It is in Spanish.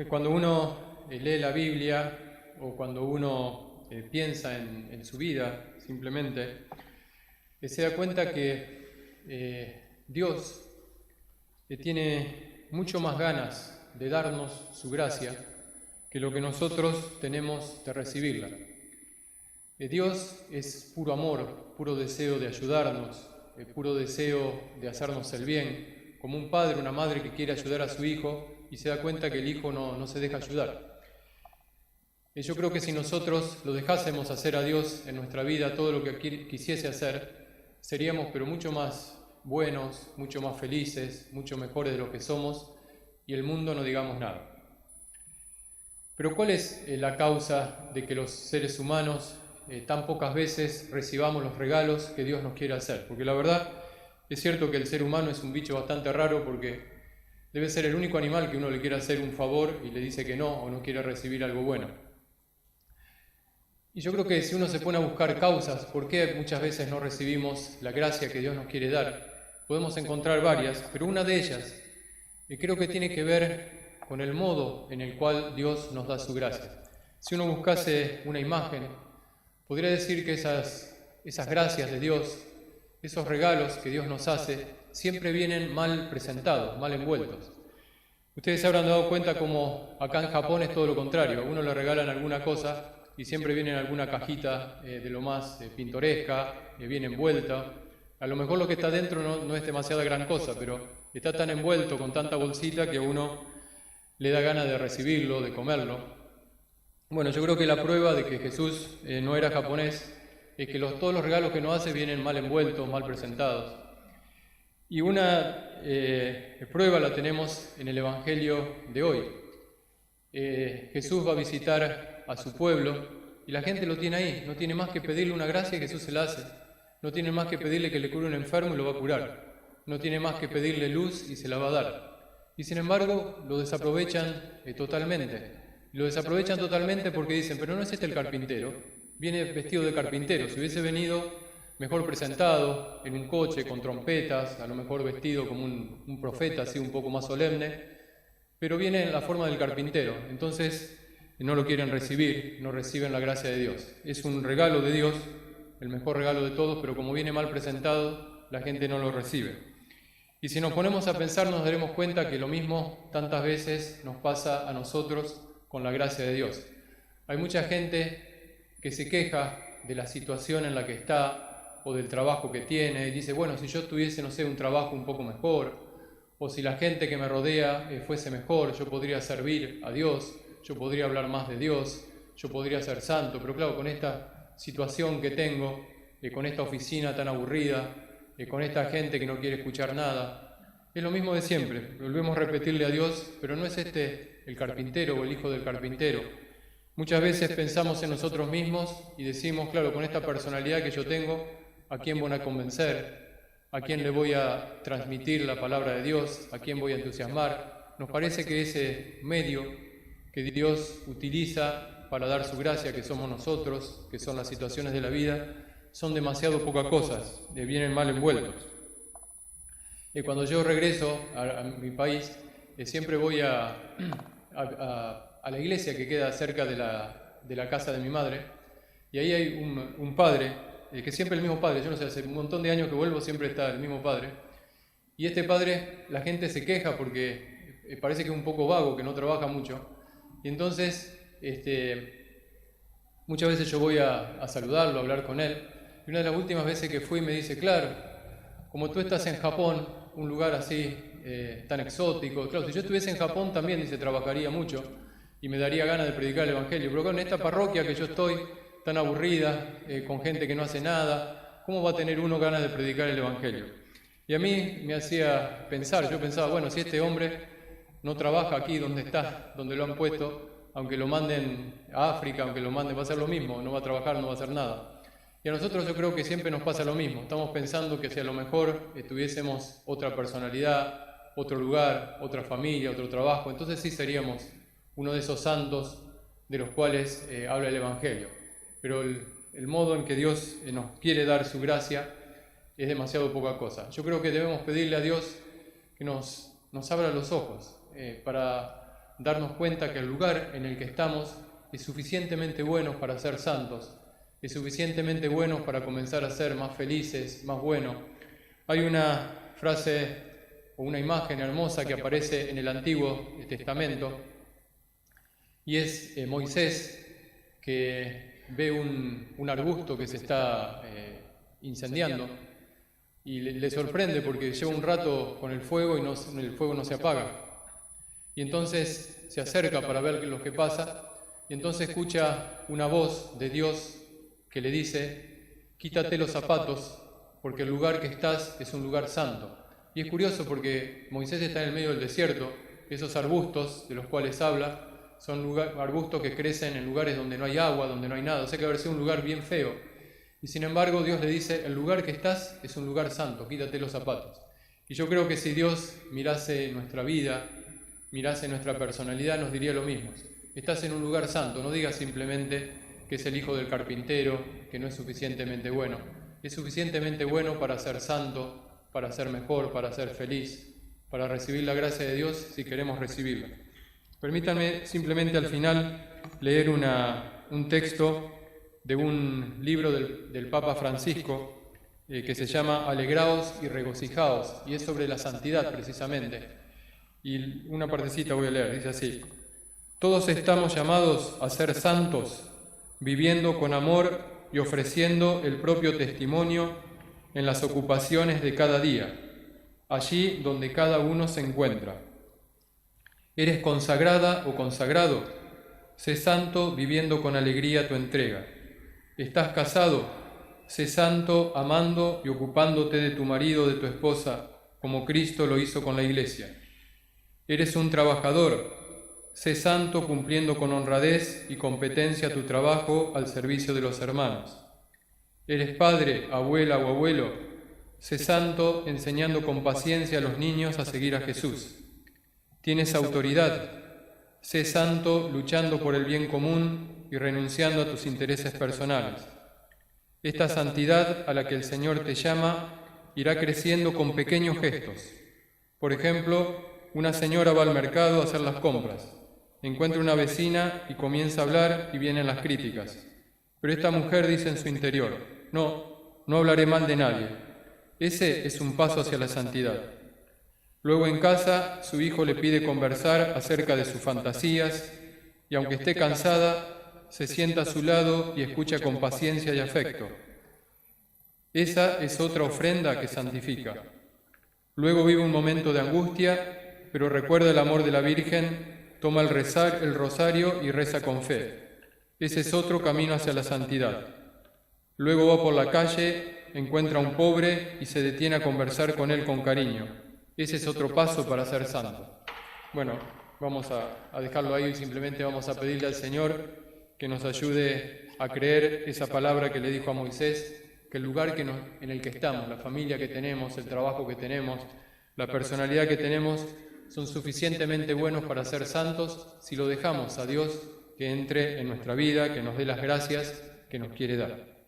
Cuando uno lee la Biblia o cuando uno piensa en su vida, simplemente, se da cuenta que Dios tiene mucho más ganas de darnos su gracia que lo que nosotros tenemos de recibirla. Dios es puro amor, puro deseo de ayudarnos, puro deseo de hacernos el bien, como un padre, una madre que quiere ayudar a su hijo y se da cuenta que el hijo no se deja ayudar. Yo creo que si nosotros lo dejásemos hacer a Dios en nuestra vida todo lo que quisiese hacer, seríamos pero mucho más buenos, mucho más felices, mucho mejores de lo que somos y el mundo no digamos nada. Pero ¿cuál es la causa de que los seres humanos tan pocas veces recibamos los regalos que Dios nos quiere hacer? Porque la verdad es cierto que el ser humano es un bicho bastante raro porque debe ser el único animal que uno le quiere hacer un favor y le dice que no o no quiere recibir algo bueno. Y yo creo que si uno se pone a buscar causas, por qué muchas veces no recibimos la gracia que Dios nos quiere dar, podemos encontrar varias, pero una de ellas creo que tiene que ver con el modo en el cual Dios nos da su gracia. Si uno buscase una imagen, podría decir que esas gracias de Dios, esos regalos que Dios nos hace, siempre vienen mal presentados, mal envueltos. Ustedes se habrán dado cuenta como acá en Japón es todo lo contrario. A uno le regalan alguna cosa y siempre viene en alguna cajita de lo más pintoresca, viene envuelta. A lo mejor lo que está dentro no es demasiada gran cosa, pero está tan envuelto con tanta bolsita que a uno le da ganas de recibirlo, de comerlo. Bueno, yo creo que la prueba de que Jesús no era japonés es que todos los regalos que nos hace vienen mal envueltos, mal presentados. Y una prueba la tenemos en el Evangelio de hoy. Jesús va a visitar a su pueblo y la gente lo tiene ahí. No tiene más que pedirle una gracia y Jesús se la hace. No tiene más que pedirle que le cure un enfermo y lo va a curar. No tiene más que pedirle luz y se la va a dar. Y sin embargo lo desaprovechan totalmente. Lo desaprovechan totalmente porque dicen, pero no es este el carpintero. Viene vestido de carpintero. Si hubiese venido mejor presentado, en un coche, con trompetas, a lo mejor vestido como un profeta, así un poco más solemne, pero viene en la forma del carpintero. Entonces no lo quieren recibir, no reciben la gracia de Dios. Es un regalo de Dios, el mejor regalo de todos, pero como viene mal presentado, la gente no lo recibe. Y si nos ponemos a pensar, nos daremos cuenta que lo mismo tantas veces nos pasa a nosotros con la gracia de Dios. Hay mucha gente que se queja de la situación en la que está, o del trabajo que tiene, y dice, bueno, si yo tuviese, no sé, un trabajo un poco mejor, o si la gente que me rodea fuese mejor, yo podría servir a Dios, yo podría hablar más de Dios, yo podría ser santo, pero claro, con esta situación que tengo, con esta oficina tan aburrida, con esta gente que no quiere escuchar nada, es lo mismo de siempre, volvemos a repetirle a Dios, pero no es este el carpintero o el hijo del carpintero. Muchas veces pensamos en nosotros mismos y decimos, claro, con esta personalidad que yo tengo, ¿a quién voy a convencer? ¿A quién le voy a transmitir la palabra de Dios? ¿A quién voy a entusiasmar? Nos parece que ese medio que Dios utiliza para dar su gracia, que somos nosotros, que son las situaciones de la vida, son demasiado pocas cosas, vienen mal envueltos. Cuando yo regreso a mi país, siempre voy a la iglesia que queda cerca de la casa de mi madre, y ahí hay un padre, que siempre el mismo padre, yo no sé, hace un montón de años que vuelvo, siempre está el mismo padre, y este padre, la gente se queja porque parece que es un poco vago, que no trabaja mucho, y entonces muchas veces yo voy a saludarlo, a hablar con él, y una de las últimas veces que fui me dice, claro, como tú estás en Japón, un lugar así tan exótico, claro, si yo estuviese en Japón también, dice, trabajaría mucho y me daría ganas de predicar el Evangelio, pero en esta parroquia que yo estoy, tan aburrida, con gente que no hace nada, ¿cómo va a tener uno ganas de predicar el Evangelio? Y a mí me hacía pensar, yo pensaba, bueno, si este hombre no trabaja aquí donde está, donde lo han puesto, aunque lo manden a África, aunque lo manden, va a ser lo mismo, no va a trabajar, no va a hacer nada. Y a nosotros yo creo que siempre nos pasa lo mismo, estamos pensando que si a lo mejor tuviésemos otra personalidad, otro lugar, otra familia, otro trabajo, entonces sí seríamos uno de esos santos de los cuales habla el Evangelio. Pero el modo en que Dios nos quiere dar su gracia es demasiado poca cosa. Yo creo que debemos pedirle a Dios que nos abra los ojos para darnos cuenta que el lugar en el que estamos es suficientemente bueno para ser santos, es suficientemente bueno para comenzar a ser más felices, más buenos. Hay una frase o una imagen hermosa que aparece en el Antiguo Testamento y es Moisés que ve un arbusto que se está incendiando y le sorprende porque lleva un rato con el fuego y el fuego no se apaga. Y entonces se acerca para ver lo que pasa y entonces escucha una voz de Dios que le dice: quítate los zapatos porque el lugar que estás es un lugar santo. Y es curioso porque Moisés está en el medio del desierto, esos arbustos de los cuales habla son arbustos que crecen en lugares donde no hay agua, donde no hay nada, o sea que debe ser un lugar bien feo. Y sin embargo Dios le dice: el lugar que estás es un lugar santo, quítate los zapatos. Y yo creo que si Dios mirase nuestra vida, mirase nuestra personalidad, nos diría lo mismo. Estás en un lugar santo, no digas simplemente que es el hijo del carpintero, que no es suficientemente bueno. Es suficientemente bueno para ser santo, para ser mejor, para ser feliz, para recibir la gracia de Dios si queremos recibirla. Permítanme simplemente al final leer un texto de un libro del Papa Francisco que se llama Alegraos y regocijaos, y es sobre la santidad precisamente. Y una partecita voy a leer, dice así: todos estamos llamados a ser santos, viviendo con amor y ofreciendo el propio testimonio en las ocupaciones de cada día, allí donde cada uno se encuentra. ¿Eres consagrada o consagrado? Sé santo viviendo con alegría tu entrega. ¿Estás casado? Sé santo amando y ocupándote de tu marido o de tu esposa, como Cristo lo hizo con la Iglesia. ¿Eres un trabajador? Sé santo cumpliendo con honradez y competencia tu trabajo al servicio de los hermanos. ¿Eres padre, abuela o abuelo? Sé santo enseñando con paciencia a los niños a seguir a Jesús. ¿Tienes autoridad? Sé santo luchando por el bien común y renunciando a tus intereses personales. Esta santidad a la que el Señor te llama irá creciendo con pequeños gestos. Por ejemplo, una señora va al mercado a hacer las compras. Encuentra una vecina y comienza a hablar y vienen las críticas. Pero esta mujer dice en su interior: no hablaré mal de nadie. Ese es un paso hacia la santidad. Luego en casa, su hijo le pide conversar acerca de sus fantasías y aunque esté cansada, se sienta a su lado y escucha con paciencia y afecto. Esa es otra ofrenda que santifica. Luego vive un momento de angustia, pero recuerda el amor de la Virgen, toma el rosario y reza con fe. Ese es otro camino hacia la santidad. Luego va por la calle, encuentra a un pobre y se detiene a conversar con él con cariño. Ese es otro paso para ser santo. Bueno, vamos a dejarlo ahí y simplemente vamos a pedirle al Señor que nos ayude a creer esa palabra que le dijo a Moisés, que el lugar en el que estamos, la familia que tenemos, el trabajo que tenemos, la personalidad que tenemos, son suficientemente buenos para ser santos si lo dejamos a Dios que entre en nuestra vida, que nos dé las gracias que nos quiere dar.